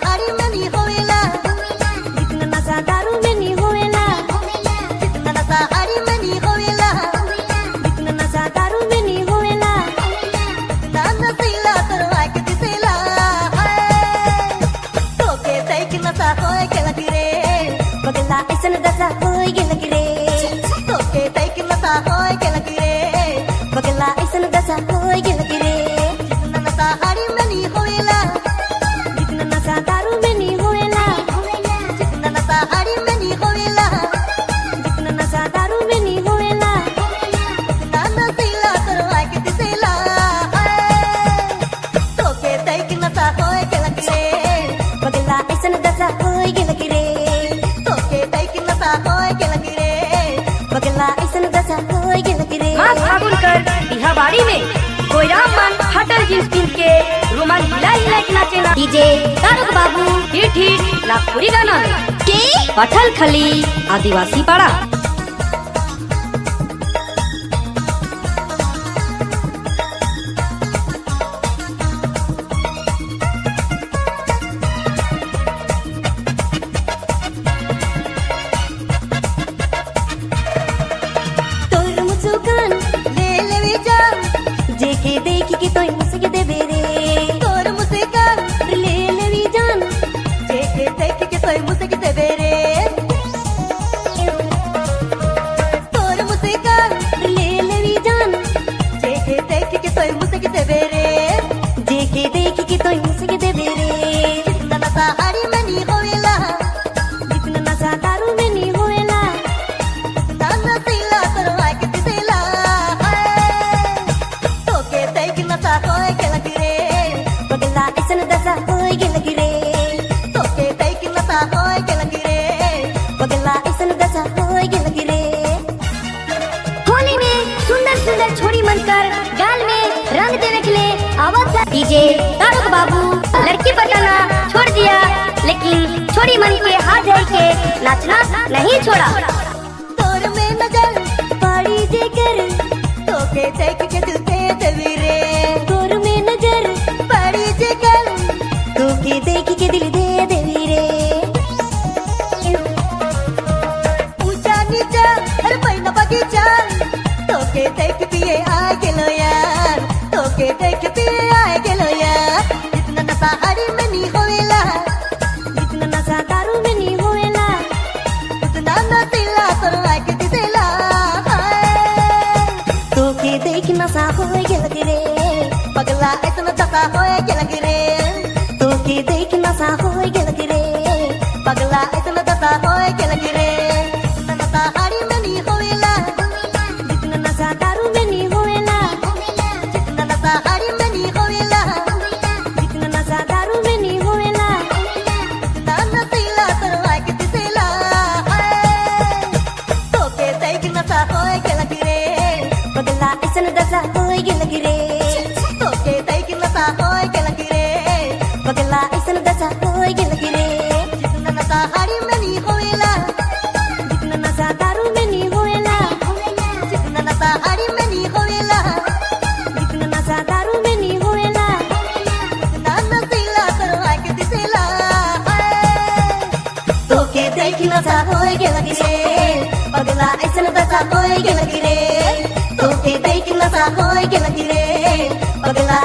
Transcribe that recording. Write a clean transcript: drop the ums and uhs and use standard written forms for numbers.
साड़ी में नहीं होएला, जितना नशा दारू में नहीं होएला, जितना नशा साड़ी में नहीं होएला, जितना नशा दारू में नहीं होएला, ना नसीला तरवा के दिसेला तो के तई के नशा होए के लगी रे पगला ऐसन दशा होए के लगी रे तो के तई के नशा होए के लगी रे पगला ऐसन दशा होए के लगी रे जितना नशा साड़ी में नहीं होएला, जितना नशा दारू में नहीं होएला, जितना नशा साड़ी में नहीं होएला, जितना नशा दारू में नहीं होएला, ना नसीला तरवा के दिसेला तो के तई के नशा होए के लगी रे पगला ऐसन दशा होए के लगी रे तो के तई के नशा होए के लगी रे पगला ऐसन दशा होए के लगी रे। माँ फागुन कर बिहाबाड़ी में कोईराम मन हटल जींस पहन के रुमाल हिला हिला के नाचेला डीजे तारक बाबू हिट हिट नागपुरी गाना के पठल खली आदिवासी पाड़ा तोर मुस्कान ले लेवे जान जेके देखी के तोय मुस्क देबे रे तोर मुस्कान ले लेवे जान जेके देखी के तोय मुस्क देबे रे तोर मुस्कान ले लेवे जान जेके देखी के तोय मुस्क देबे रे जेके देखी के तोय मुस्क देबे रे जितना नशा साड़ी में नहीं होएला, जितना नशा दारू में नहीं होएला, ना नसीला तरवा के दिसेला तो के तई के नशा होए के लगी रे पगला ऐसन दशा होए के लगी रे तो के तई के नशा होए के लगी रे पगला ऐसन दशा होए के लगी रे। होली में सुंदर सुंदर छोरी मनकर गाल में रंग देवे के लिए आवत डीजे तारक बाबू लड़की पटाना छोड़ दिया लेकिन छोरी मन के हाथ धर के नाचना नहीं छोड़ा। तोर में नजर पड़ी जेकर तो के देख के दिल दे देवी रे तोर में नजर पड़ी जेकर तो के देख के दिल दे देवी रे ऊंचा नीचा हर पैना बगीचा तो के देख पिए आ गेलो यार तो के देख पिए आ गेलो यार जितना नशा साड़ी में नहीं होएला, जितना नशा दारू में नहीं होएला, उतना नसीला तरवा के दिसेला तो के देख नशा होए के लगी रे पगला ऐसन दशा होए के लगी रे तो के देख नशा होए के लगी रे पगला ऐसन दशा होए के लगी रे जितना नशा साड़ी में नहीं होएला, जितना नशा दारू में नहीं होएला, जितना नशा साड़ी में नहीं होएला, जितना नशा दारू में नहीं होएला, उतना नसीला तरवा के दिसेला तो के तई के नशा होए के लगी रे पगला ऐसन दशा होए के लगी रे तो के तई के नशा होए के लगी रे पगला ऐसन दशा होए के लगी रे जितना नशा साड़ी में नहीं होएला, जितना नशा दारू में नहीं होएला, जितना नशा साड़ी में नहीं होएला, जितना नशा दारू में नहीं होएला, उतना नसीला तरवा के दिसेला तो के देख नशा होए के लगी रे पगला ऐसन दशा होए के लगी रे तो के देख नशा होए के लगी रे पगला